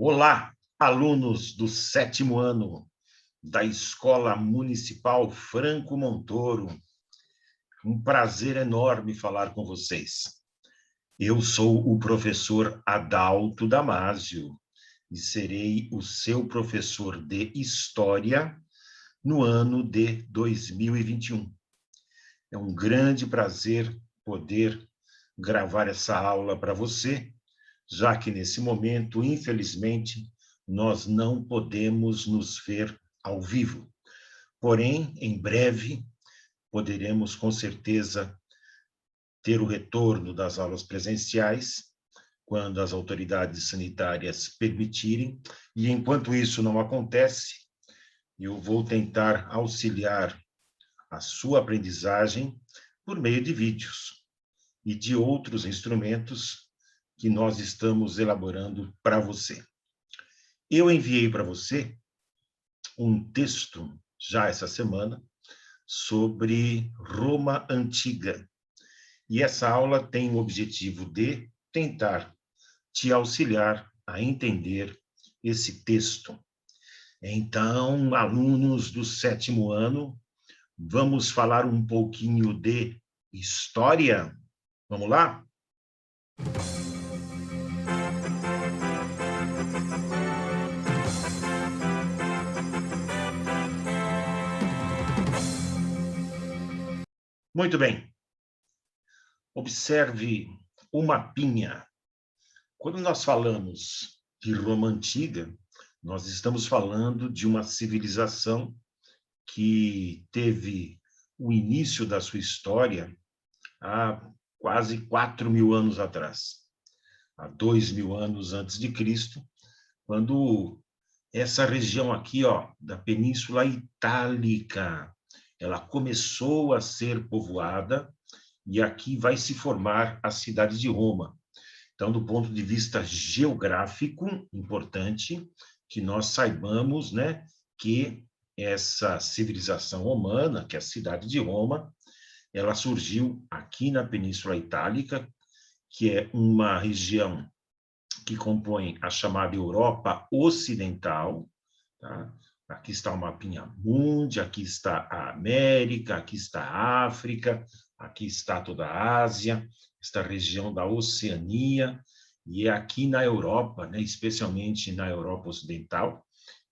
Olá, alunos do 7º ano da Escola Municipal Franco Montoro. Um prazer enorme falar com vocês. Eu sou o professor Adalto Damasio e serei o seu professor de História no ano de 2021. É um grande prazer poder gravar essa aula para você, já que nesse momento, infelizmente, nós não podemos nos ver ao vivo. Porém, em breve, poderemos, com certeza, ter o retorno das aulas presenciais, quando as autoridades sanitárias permitirem, e enquanto isso não acontece, eu vou tentar auxiliar a sua aprendizagem por meio de vídeos e de outros instrumentos que nós estamos elaborando para você. Eu enviei para você um texto, já essa semana, sobre Roma Antiga. E essa aula tem o objetivo de tentar te auxiliar a entender esse texto. Então, alunos do 7º ano, vamos falar um pouquinho de história? Vamos lá? Muito bem. Observe o mapinha. Quando nós falamos de Roma Antiga, nós estamos falando de uma civilização que teve o início da sua história há quase 4.000 anos atrás, há 2.000 anos antes de Cristo, quando essa região aqui, ó, da Península Itálica, ela começou a ser povoada e aqui vai se formar a cidade de Roma. Então, do ponto de vista geográfico, importante que nós saibamos, né, que essa civilização romana, que é a cidade de Roma, ela surgiu aqui na Península Itálica, que é uma região que compõe a chamada Europa Ocidental, tá? Aqui está o mapinha mundi, aqui está a América, aqui está a África, aqui está toda a Ásia, esta região da Oceania, e é aqui na Europa, né, especialmente na Europa Ocidental,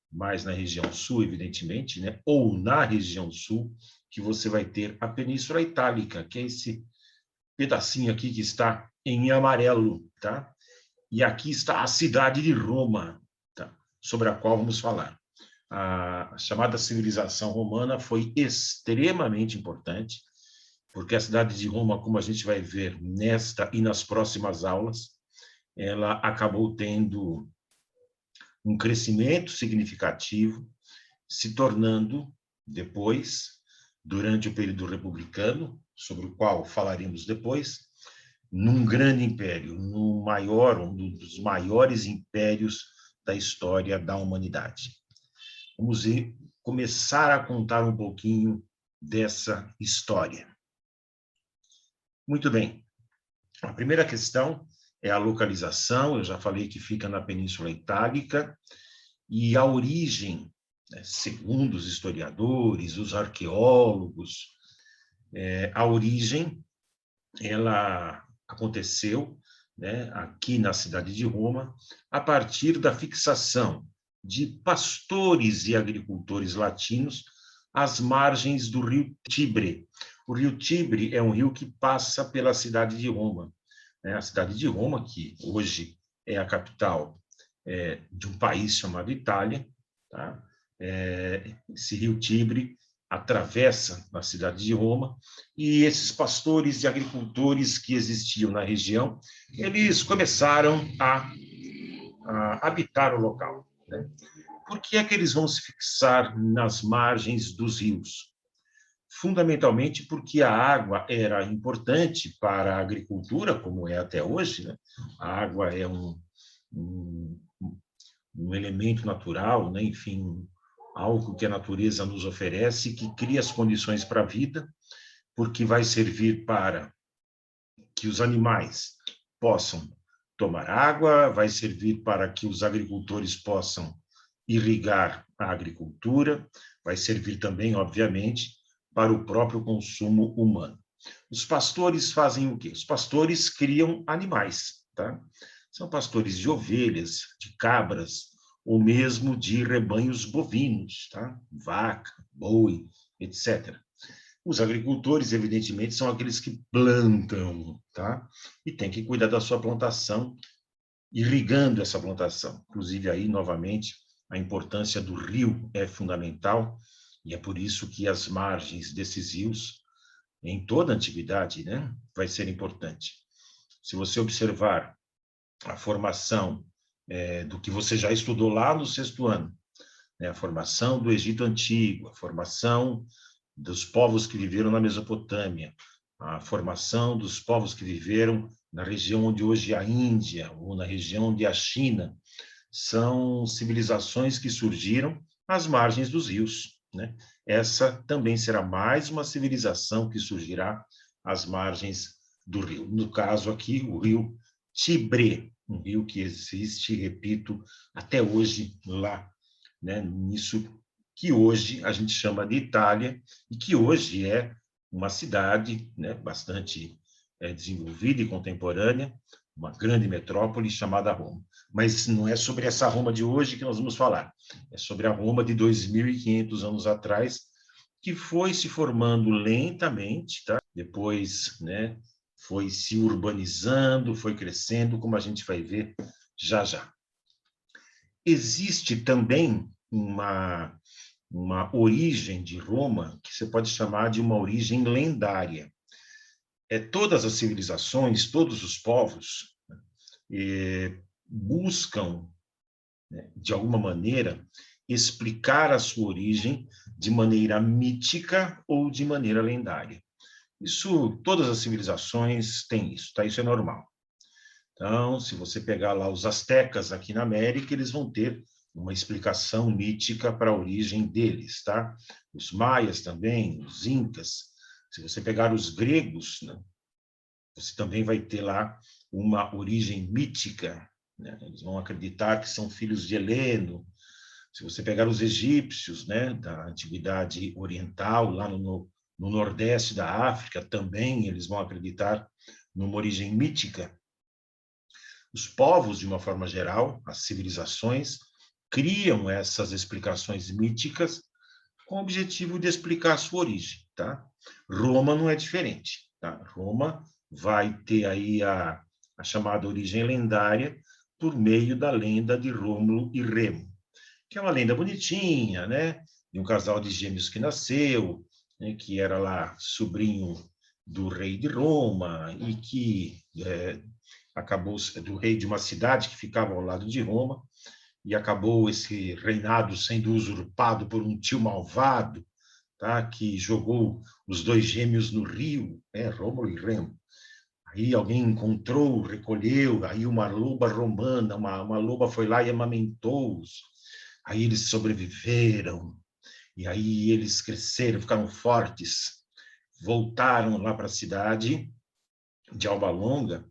mais na região sul, evidentemente, né, ou na região sul, que você vai ter a Península Itálica, que é esse pedacinho aqui que está em amarelo, tá? E aqui está a cidade de Roma, tá? Sobre a qual vamos falar. A chamada civilização romana foi extremamente importante, porque a cidade de Roma, como a gente vai ver nesta e nas próximas aulas, ela acabou tendo um crescimento significativo, se tornando, depois, durante o período republicano, sobre o qual falaremos depois, num grande império, no maior, um dos maiores impérios da história da humanidade. Vamos começar a contar um pouquinho dessa história. Muito bem. A primeira questão é a localização. Eu já falei que fica na Península Itálica, e a origem, né, segundo os historiadores, os arqueólogos, a origem, ela aconteceu, né, aqui na cidade de Roma, a partir da fixação de pastores e agricultores latinos às margens do rio Tibre. O rio Tibre é um rio que passa pela cidade de Roma, né? A cidade de Roma, que hoje é a capital de um país chamado Itália, tá? Esse rio Tibre atravessa a cidade de Roma, e esses pastores e agricultores que existiam na região, eles começaram a habitar o local, né? Por que é que eles vão se fixar nas margens dos rios? Fundamentalmente porque a água era importante para a agricultura, como é até hoje, né? A água é um elemento natural, né? Enfim, algo que a natureza nos oferece, que cria as condições para a vida, porque vai servir para que os animais possam tomar água, vai servir para que os agricultores possam irrigar a agricultura, vai servir também, obviamente, para o próprio consumo humano. Os pastores fazem o quê? Os pastores criam animais, tá? São pastores de ovelhas, de cabras, ou mesmo de rebanhos bovinos, tá? Vaca, boi, etc. Os agricultores, evidentemente, são aqueles que plantam, tá? E tem que cuidar da sua plantação, irrigando essa plantação. Inclusive, aí, novamente, a importância do rio é fundamental, e é por isso que as margens desses rios, em toda a antiguidade, né, vai ser importante. Se você observar a formação do que você já estudou lá no 6º ano, né, a formação do Egito Antigo, a formação dos povos que viveram na Mesopotâmia, a formação dos povos que viveram na região onde hoje é a Índia, ou na região onde é a China, são civilizações que surgiram às margens dos rios, né? Essa também será mais uma civilização que surgirá às margens do rio. No caso aqui, o rio Tibre, um rio que existe, repito, até hoje lá, né? Nisso que hoje a gente chama de Itália e que hoje é uma cidade, né, bastante desenvolvida e contemporânea, uma grande metrópole chamada Roma. Mas não é sobre essa Roma de hoje que nós vamos falar, é sobre a Roma de 2.500 anos atrás, que foi se formando lentamente, tá? Depois, né, foi se urbanizando, foi crescendo, como a gente vai ver já já. Existe também uma origem de Roma que você pode chamar de uma origem lendária. Todas as civilizações, todos os povos buscam, né, de alguma maneira, explicar a sua origem de maneira mítica ou de maneira lendária. Isso, todas as civilizações têm isso, tá? Isso é normal. Então, se você pegar lá os astecas aqui na América, eles vão ter uma explicação mítica para a origem deles, tá? Os maias também, os incas. Se você pegar os gregos, né, você também vai ter lá uma origem mítica, né? Eles vão acreditar que são filhos de Heleno. Se você pegar os egípcios, né, da antiguidade oriental, lá no nordeste da África, também eles vão acreditar numa origem mítica. Os povos, de uma forma geral, as civilizações, criam essas explicações míticas com o objetivo de explicar a sua origem, tá? Roma não é diferente, tá? Roma vai ter aí a chamada origem lendária por meio da lenda de Rômulo e Remo, que é uma lenda bonitinha, né? De um casal de gêmeos que nasceu, né? Que era lá sobrinho do rei de Roma e que acabou do rei de uma cidade que ficava ao lado de Roma, e acabou esse reinado sendo usurpado por um tio malvado, tá? Que jogou os dois gêmeos no rio, né? Rômulo e Remo. Aí alguém encontrou, recolheu, aí uma loba romana, uma loba foi lá e amamentou-os. Aí eles sobreviveram, e aí eles cresceram, ficaram fortes, voltaram lá para a cidade de Alba Longa,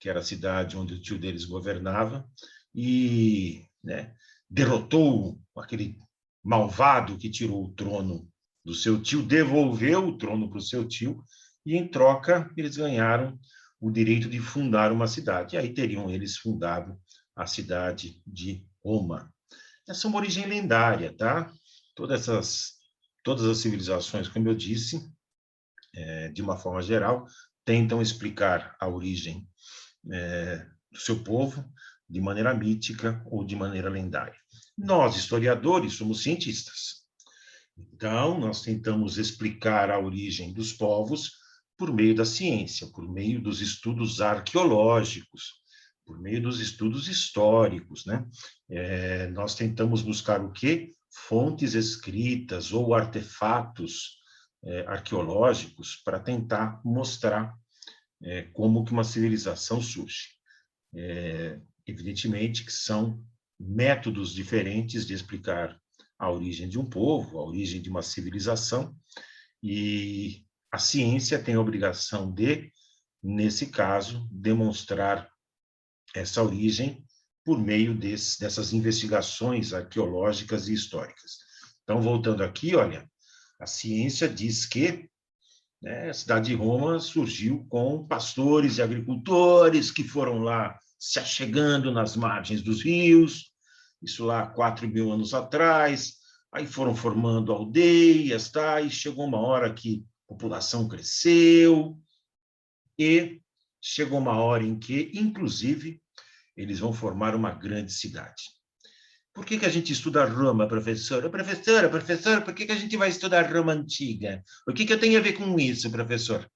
que era a cidade onde o tio deles governava, e, né, derrotou aquele malvado que tirou o trono do seu tio, devolveu o trono para o seu tio, e, em troca, eles ganharam o direito de fundar uma cidade. E aí teriam eles fundado a cidade de Roma. Essa é uma origem lendária, tá? Todas as civilizações, como eu disse, de uma forma geral, tentam explicar a origem do seu povo de maneira mítica ou de maneira lendária. Nós, historiadores, somos cientistas. Então, nós tentamos explicar a origem dos povos por meio da ciência, por meio dos estudos arqueológicos, por meio dos estudos históricos, né? Nós tentamos buscar o quê? Fontes escritas ou artefatos arqueológicos para tentar mostrar como que uma civilização surge. Evidentemente que são métodos diferentes de explicar a origem de um povo, a origem de uma civilização, e a ciência tem a obrigação de, nesse caso, demonstrar essa origem por meio dessas investigações arqueológicas e históricas. Então, voltando aqui, olha, a ciência diz que, né, a cidade de Roma surgiu com pastores e agricultores que foram lá se achegando nas margens dos rios, isso lá há 4.000 anos atrás, aí foram formando aldeias, tá? E chegou uma hora que a população cresceu e chegou uma hora em que, inclusive, eles vão formar uma grande cidade. Por que a gente estuda Roma, professora? Professora, por que a gente vai estudar Roma antiga? O que eu tenho a ver com isso, professor?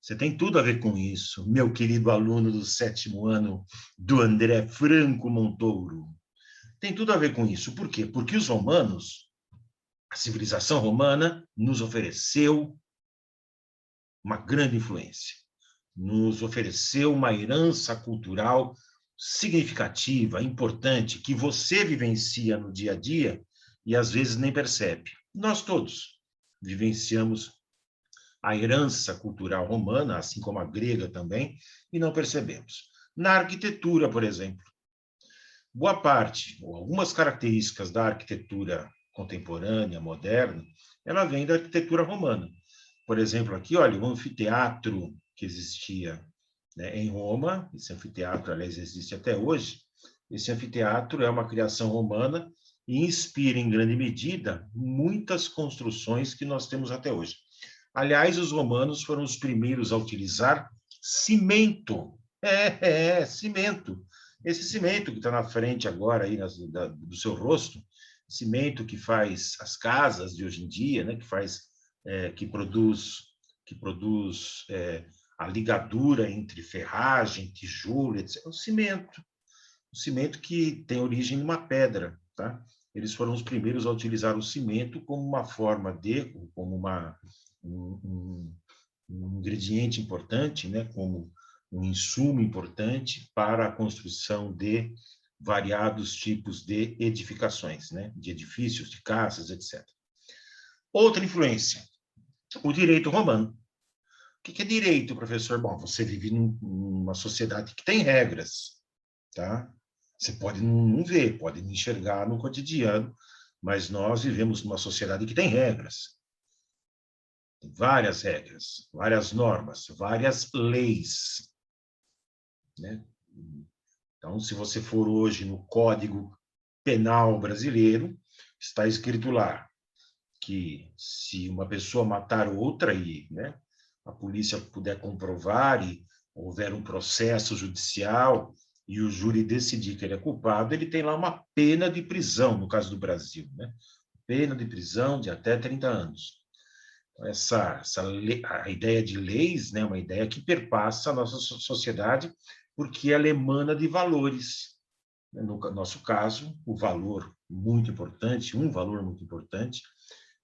Você tem tudo a ver com isso, meu querido aluno do 7º ano do André Franco Montouro. Tem tudo a ver com isso. Por quê? Porque os romanos, a civilização romana, nos ofereceu uma grande influência, nos ofereceu uma herança cultural significativa, importante, que você vivencia no dia a dia e às vezes nem percebe. Nós todos vivenciamos a herança cultural romana, assim como a grega também, e não percebemos. Na arquitetura, por exemplo, boa parte, ou algumas características da arquitetura contemporânea, moderna, ela vem da arquitetura romana. Por exemplo, aqui, olha, o anfiteatro que existia, né, em Roma, esse anfiteatro, aliás, existe até hoje, esse anfiteatro é uma criação romana e inspira, em grande medida, muitas construções que nós temos até hoje. Aliás, os romanos foram os primeiros a utilizar cimento. Cimento. Esse cimento que está na frente agora aí do seu rosto, cimento que faz as casas de hoje em dia, né, que produz a ligadura entre ferragem, tijolo, etc. O cimento que tem origem numa pedra, tá? Eles foram os primeiros a utilizar o cimento como uma forma como um ingrediente importante, né? Como um insumo importante para a construção de variados tipos de edificações, né? De edifícios, de casas, etc. Outra influência, o direito romano. O que é direito, professor? Bom, você vive numa sociedade que tem regras, tá? Você pode não ver, pode não enxergar no cotidiano, mas nós vivemos numa sociedade que tem regras. Tem várias regras, várias normas, várias leis, né? Então, se você for hoje no Código Penal brasileiro, está escrito lá que se uma pessoa matar outra e, né, a polícia puder comprovar e houver um processo judicial e o júri decidir que ele é culpado, ele tem lá uma pena de prisão, no caso do Brasil, né? Pena de prisão de até 30 anos. A ideia de leis, né, uma ideia que perpassa a nossa sociedade, porque ela emana de valores. No nosso caso, o valor muito importante, um valor muito importante,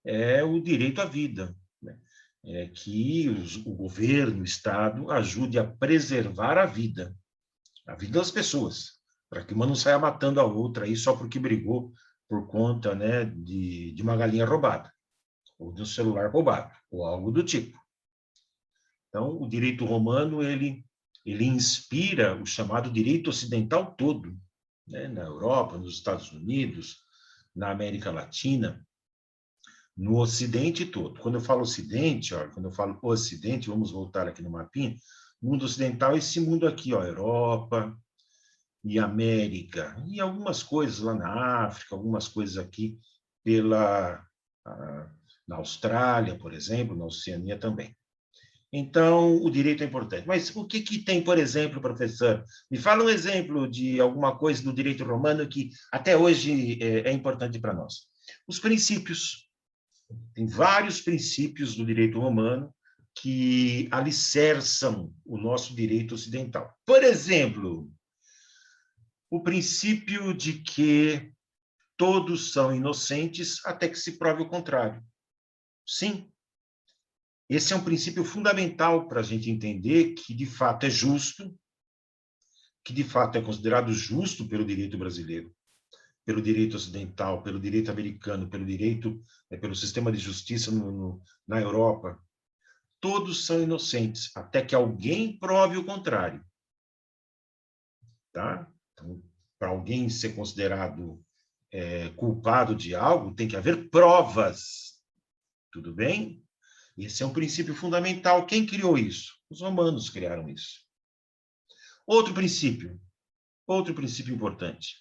é o direito à vida, né? É que o governo, o Estado, ajude a preservar a vida das pessoas, para que uma não saia matando a outra aí só porque brigou por conta, né, de uma galinha roubada, ou de um celular roubado, ou algo do tipo. Então, o direito romano, ele inspira o chamado direito ocidental todo, né, na Europa, nos Estados Unidos, na América Latina, no Ocidente todo. Quando eu falo Ocidente, ó, quando eu falo Ocidente, vamos voltar aqui no mapinha, mundo ocidental é esse mundo aqui, ó, Europa e América, e algumas coisas lá na África, algumas coisas aqui pela, na Austrália, por exemplo, na Oceania também. Então, o direito é importante. Mas o que tem, por exemplo, professor? Me fala um exemplo de alguma coisa do direito romano que até hoje é importante para nós. Os princípios. Tem vários princípios do direito romano que alicerçam o nosso direito ocidental. Por exemplo, o princípio de que todos são inocentes até que se prove o contrário. Sim, esse é um princípio fundamental para a gente entender que, de fato, é justo, que, de fato, é considerado justo pelo direito brasileiro, pelo direito ocidental, pelo direito americano, pelo sistema de justiça na Europa. Todos são inocentes, até que alguém prove o contrário. tá? Então, para alguém ser considerado culpado de algo, tem que haver provas, tudo bem? Esse é um princípio fundamental. Quem criou isso? Os romanos criaram isso. Outro princípio importante.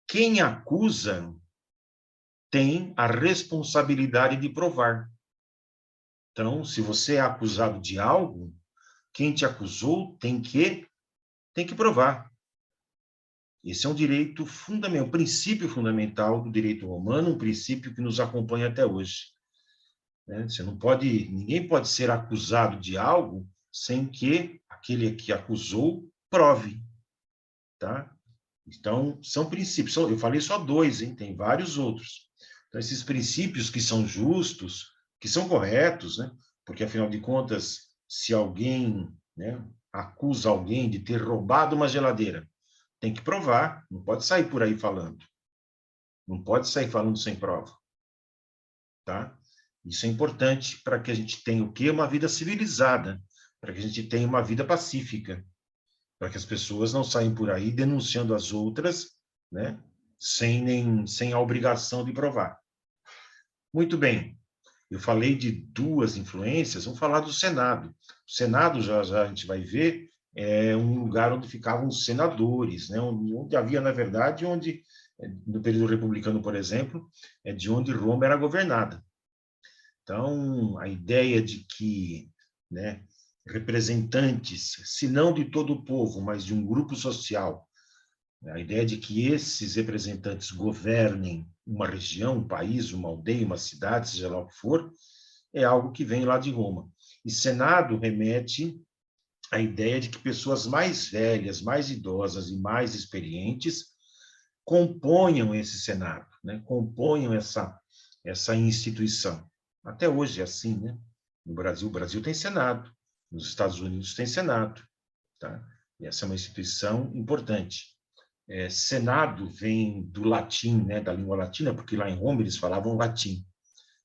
Quem acusa tem a responsabilidade de provar. Então, se você é acusado de algo, quem te acusou tem que provar. Esse é um direito fundamental, um princípio fundamental do direito romano, um princípio que nos acompanha até hoje. Você não pode, ninguém pode ser acusado de algo sem que aquele que acusou prove, tá? Então, são princípios. Eu falei só 2, hein? Tem vários outros. Então, esses princípios que são justos, que são corretos, né? Porque, afinal de contas, se alguém, né, acusa alguém de ter roubado uma geladeira, tem que provar, não pode sair por aí falando. Não pode sair falando sem prova, tá? Isso é importante para que a gente tenha o quê? Uma vida civilizada, para que a gente tenha uma vida pacífica, para que as pessoas não saiam por aí denunciando as outras, né? Sem a obrigação de provar. Muito bem. Eu falei de 2 influências, vamos falar do Senado. O Senado, já a gente vai ver, é um lugar onde ficavam os senadores, né? Onde havia, na verdade, no período republicano, por exemplo, é de onde Roma era governada. Então, a ideia de que, né, representantes, se não de todo o povo, mas de um grupo social, a ideia de que esses representantes governem uma região, um país, uma aldeia, uma cidade, seja lá o que for, é algo que vem lá de Roma. E Senado remete à ideia de que pessoas mais velhas, mais idosas e mais experientes componham esse Senado, né? Componham essa instituição. Até hoje é assim, né? No Brasil, o Brasil tem Senado, nos Estados Unidos tem Senado, tá? E essa é uma instituição importante. Senado vem do latim, né, da língua latina, porque lá em Roma eles falavam latim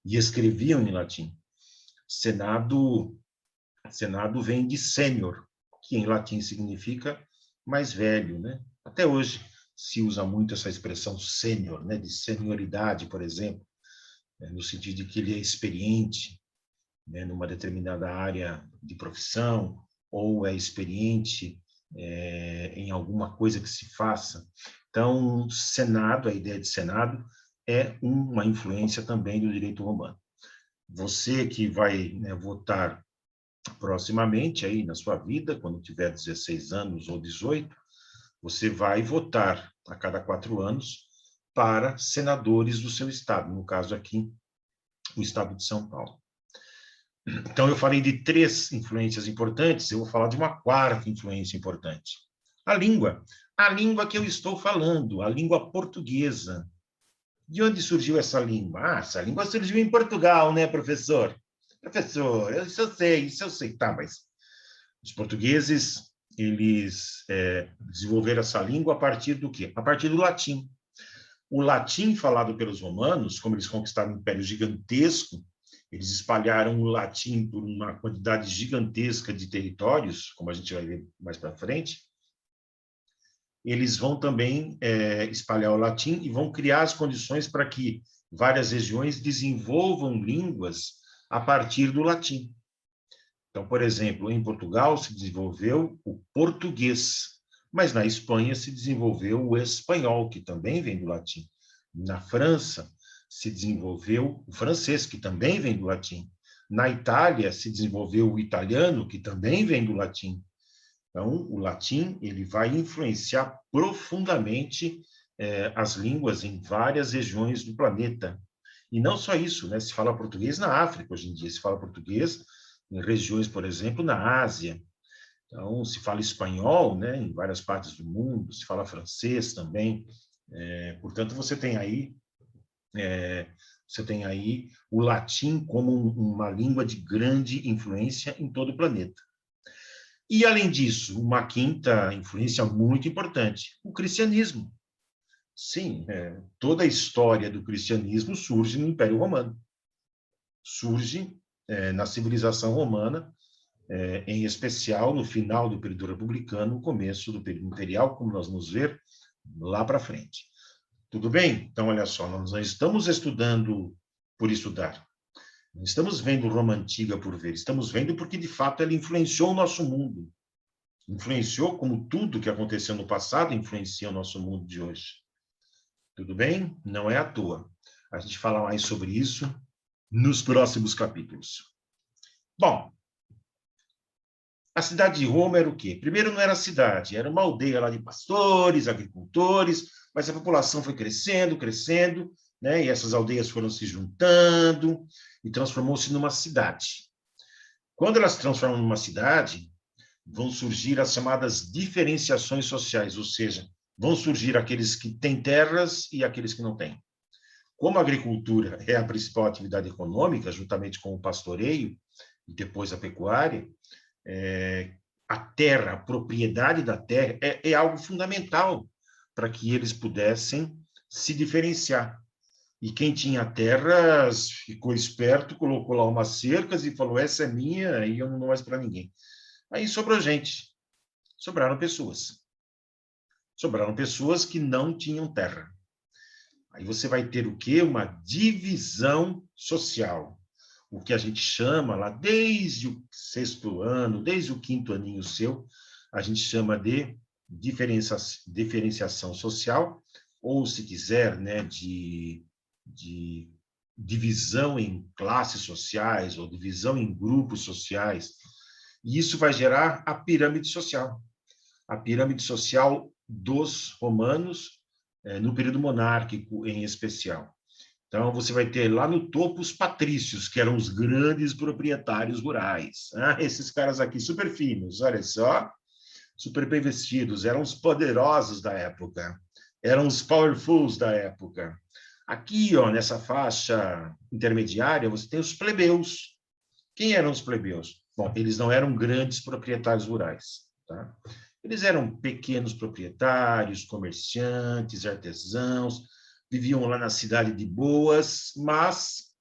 e escreviam em latim. Senado vem de sênior, que em latim significa mais velho, né? Até hoje se usa muito essa expressão sênior, né, de senioridade, por exemplo, no sentido de que ele é experiente, né, numa determinada área de profissão, ou é experiente em alguma coisa que se faça. Então, Senado, a ideia de Senado, é uma influência também do direito romano. Você que vai, né, votar proximamente aí na sua vida, quando tiver 16 anos ou 18, você vai votar a cada 4 anos para senadores do seu estado, no caso aqui, o estado de São Paulo. Então, eu falei de 3 influências importantes, eu vou falar de uma 4ª influência importante. A língua. A língua que eu estou falando, a língua portuguesa. De onde surgiu essa língua? Ah, essa língua surgiu em Portugal, né, professor? Professor, isso eu sei. Tá, mas os portugueses, eles desenvolveram essa língua a partir do quê? A partir do latim. O latim falado pelos romanos, como eles conquistaram um império gigantesco, eles espalharam o latim por uma quantidade gigantesca de territórios, como a gente vai ver mais para frente. Eles vão também espalhar o latim e vão criar as condições para que várias regiões desenvolvam línguas a partir do latim. Então, por exemplo, em Portugal se desenvolveu o português, mas na Espanha se desenvolveu o espanhol, que também vem do latim. Na França se desenvolveu o francês, que também vem do latim. Na Itália se desenvolveu o italiano, que também vem do latim. Então, o latim ele vai influenciar profundamente as línguas em várias regiões do planeta. E não só isso, né? Se fala português na África hoje em dia, se fala português em regiões, por exemplo, na Ásia. Então, se fala espanhol, né, em várias partes do mundo, se fala francês também. Portanto, você tem aí o latim como uma língua de grande influência em todo o planeta. E, além disso, uma 5ª influência muito importante, o cristianismo. Sim, toda a história do cristianismo surge no Império Romano. Surge na civilização romana, em especial no final do período republicano, no começo do período imperial, como nós vamos ver lá para frente. Tudo bem? Então, olha só, nós não estamos estudando por estudar. Não estamos vendo Roma Antiga por ver. Estamos vendo porque, de fato, ela influenciou o nosso mundo. Influenciou, como tudo que aconteceu no passado influencia o nosso mundo de hoje. Tudo bem? Não é à toa. A gente fala mais sobre isso nos próximos capítulos. Bom, a cidade de Roma era o quê? Primeiro não era cidade, era uma aldeia lá de pastores, agricultores, mas a população foi crescendo, crescendo, né? E essas aldeias foram se juntando e transformou-se numa cidade. Quando elas se transformam numa cidade, vão surgir as chamadas diferenciações sociais, ou seja, vão surgir aqueles que têm terras e aqueles que não têm. Como a agricultura é a principal atividade econômica, juntamente com o pastoreio e depois a pecuária, a terra, a propriedade da terra é algo fundamental para que eles pudessem se diferenciar. E quem tinha terras ficou esperto, colocou lá umas cercas e falou, essa é minha e eu não dou mais para ninguém. Aí sobrou gente, sobraram pessoas. Sobraram pessoas que não tinham terra. Aí você vai ter o quê? Uma divisão social. O que a gente chama lá, desde o 6º ano, desde o 5º aninho seu, a gente chama de diferenciação social, ou, se quiser, né, de divisão em classes sociais, ou divisão em grupos sociais. E isso vai gerar a pirâmide social. A pirâmide social dos romanos, no período monárquico em especial. Então, você vai ter lá no topo os patrícios, que eram os grandes proprietários rurais. Esses caras aqui, super finos, olha só, super bem vestidos, eram os poderosos da época, eram os powerfuls da época. Aqui, ó, nessa faixa intermediária, você tem os plebeus. Quem eram os plebeus? Bom, eles não eram grandes proprietários rurais, tá? Eles eram pequenos proprietários, comerciantes, artesãos, viviam lá na cidade de boas, mas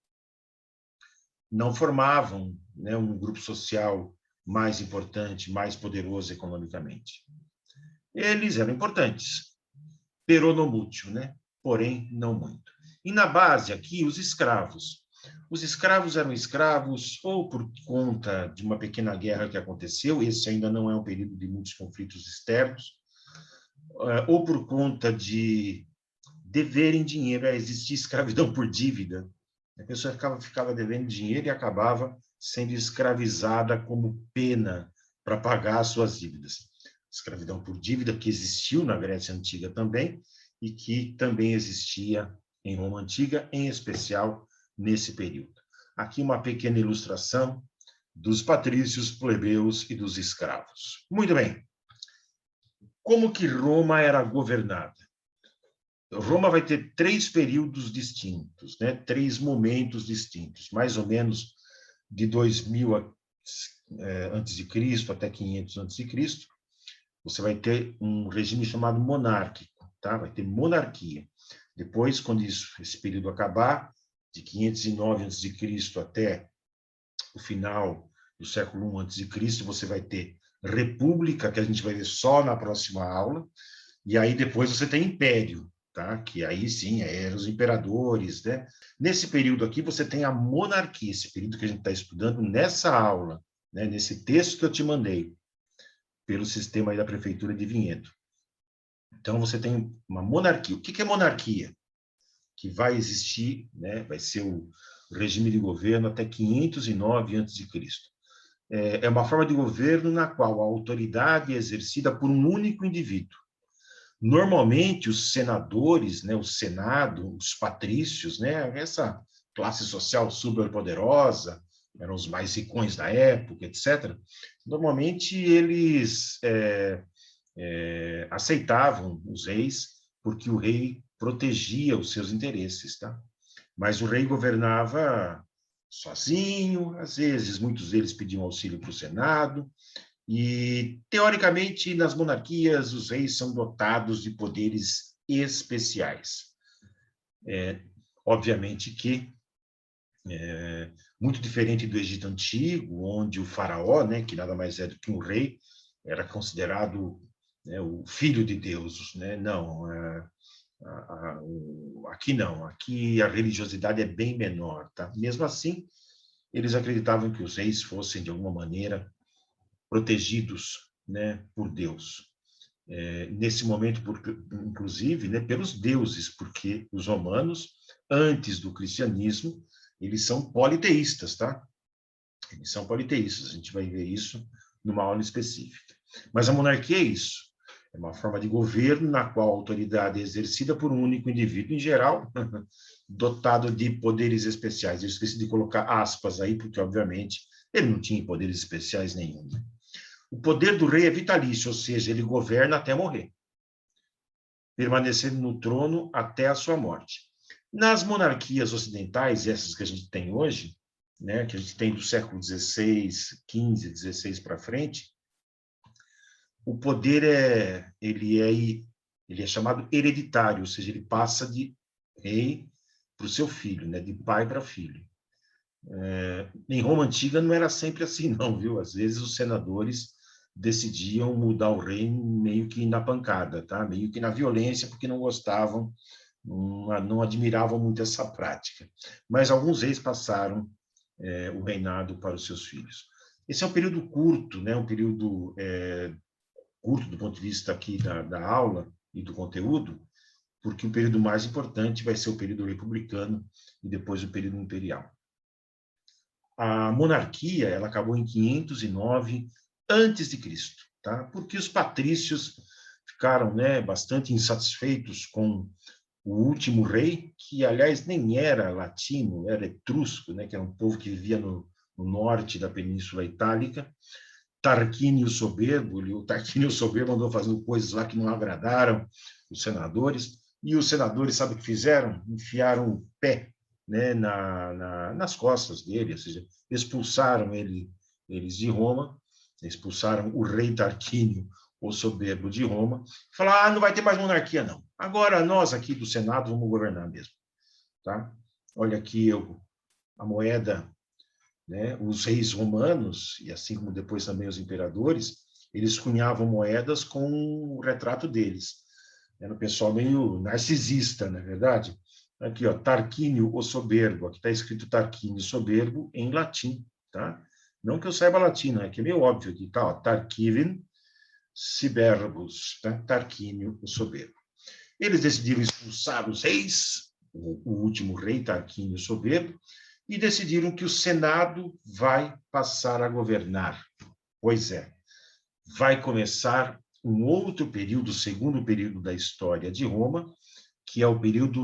não formavam, né, um grupo social mais importante, mais poderoso economicamente. Eles eram importantes, peronomútil, né? Porém, não muito. E na base aqui, os escravos. Os escravos eram escravos ou por conta de uma pequena guerra que aconteceu, esse ainda não é um período de muitos conflitos externos, ou por conta de deverem dinheiro, existia escravidão por dívida. A pessoa ficava devendo dinheiro e acabava sendo escravizada como pena para pagar as suas dívidas. Escravidão por dívida que existiu na Grécia Antiga também e que também existia em Roma Antiga, em especial nesse período. Aqui uma pequena ilustração dos patrícios, plebeus e dos escravos. Muito bem. Como que Roma era governada? Roma vai ter 3 períodos distintos, né? 3 momentos distintos, mais ou menos de 2000 antes de Cristo até 500 antes de Cristo. Você vai ter um regime chamado monárquico, tá? Vai ter monarquia. Depois, quando esse período acabar, de 509 antes de Cristo até o final do século I antes de Cristo, você vai ter república, que a gente vai ver só na próxima aula, e aí depois você tem império, tá? Que aí sim, eram os imperadores, né? Nesse período aqui você tem a monarquia, esse período que a gente está estudando nessa aula, né? Nesse texto que eu te mandei, pelo sistema aí da Prefeitura de Vinhedo. Então você tem uma monarquia. O que é monarquia? Que vai existir, né? Vai ser o regime de governo até 509 a.C. É uma forma de governo na qual a autoridade é exercida por um único indivíduo. Normalmente, os senadores, né, o Senado, os patrícios, né, essa classe social superpoderosa, eram os mais ricões da época, etc., normalmente eles aceitavam os reis porque o rei protegia os seus interesses, tá? Mas o rei governava sozinho, às vezes muitos deles pediam auxílio para o Senado, e, teoricamente, nas monarquias, os reis são dotados de poderes especiais. Obviamente que muito diferente do Egito Antigo, onde o faraó, né, que nada mais é do que um rei, era considerado, né, o filho de Deus, né? Não, aqui não, aqui a religiosidade é bem menor, tá? Mesmo assim, eles acreditavam que os reis fossem, de alguma maneira, protegidos, né, por Deus. Nesse momento, inclusive, né, pelos deuses, porque os romanos, antes do cristianismo, eles são politeístas, tá? Eles são politeístas, a gente vai ver isso numa aula específica. Mas a monarquia é isso, é uma forma de governo na qual a autoridade é exercida por um único indivíduo, em geral, dotado de poderes especiais. Eu esqueci de colocar aspas aí, porque, obviamente, ele não tinha poderes especiais nenhum. O poder do rei é vitalício, ou seja, ele governa até morrer, permanecendo no trono até a sua morte. Nas monarquias ocidentais, essas que a gente tem hoje, né, que a gente tem do século XVI, XV, XVI para frente, o poder ele é chamado hereditário, ou seja, ele passa de rei para o seu filho, né, de pai para filho. Em Roma Antiga não era sempre assim, não, viu? Às vezes os senadores decidiam mudar o rei meio que na pancada, tá? Meio que na violência, porque não gostavam, não admiravam muito essa prática. Mas alguns reis passaram o reinado para os seus filhos. Esse é um período curto, né? Um período curto do ponto de vista aqui da aula e do conteúdo, porque o período mais importante vai ser o período republicano e depois o período imperial. A monarquia ela acabou em 509 antes de Cristo, tá? Porque os patrícios ficaram, né, bastante insatisfeitos com o último rei, que aliás nem era latino, era etrusco, né, que era um povo que vivia no norte da Península Itálica. Tarquínio Soberbo, o Tarquínio Soberbo andou fazendo coisas lá que não agradaram os senadores, e os senadores, sabe o que fizeram? Enfiaram o pé, né, nas costas dele, ou seja, expulsaram eles de Roma, expulsaram o rei Tarquínio, o Soberbo, de Roma, falaram, não vai ter mais monarquia, não. Agora nós aqui do Senado vamos governar mesmo. Tá? Olha aqui a moeda, né? Os reis romanos, e assim como depois também os imperadores, eles cunhavam moedas com o retrato deles. Era um pessoal meio narcisista, não é verdade? Aqui, ó, Tarquínio o Soberbo. Aqui está escrito Tarquínio Soberbo em latim, tá? Não que eu saiba latim, é que é meio óbvio aqui, tá? Ó, Tarquivin Siberbus, tá? Tarquínio o Soberbo. Eles decidiram expulsar os reis, o último rei, Tarquínio Soberbo, e decidiram que o Senado vai passar a governar. Pois é, vai começar um outro período, o segundo período da história de Roma, que é o período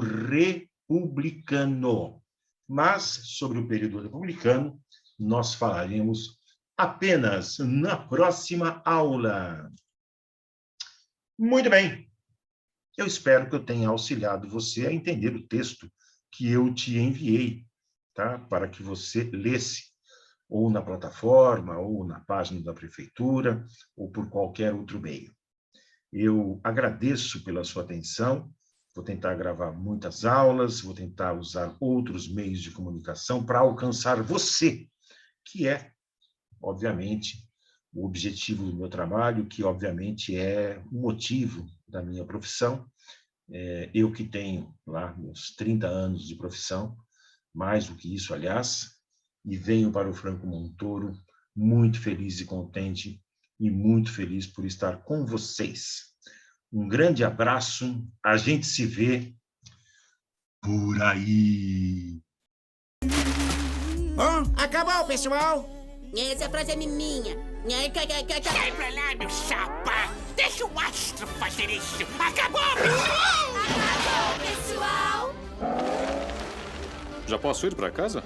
republicano. Mas, sobre o período republicano, nós falaremos apenas na próxima aula. Muito bem. Eu espero que eu tenha auxiliado você a entender o texto que eu te enviei, tá? Para que você lesse, ou na plataforma, ou na página da prefeitura, ou por qualquer outro meio. Eu agradeço pela sua atenção, vou tentar gravar muitas aulas, vou tentar usar outros meios de comunicação para alcançar você, que é, obviamente, o objetivo do meu trabalho, que, obviamente, é o motivo da minha profissão. Eu que tenho lá meus 30 anos de profissão, mais do que isso, aliás, e venho para o Franco Montoro muito feliz e contente e muito feliz por estar com vocês. Um grande abraço, a gente se vê por aí. Acabou, pessoal! Essa frase é minha. Sai pra lá, meu chapa! Deixa o astro fazer isso! Acabou, pessoal! Acabou, pessoal! Já posso ir para casa?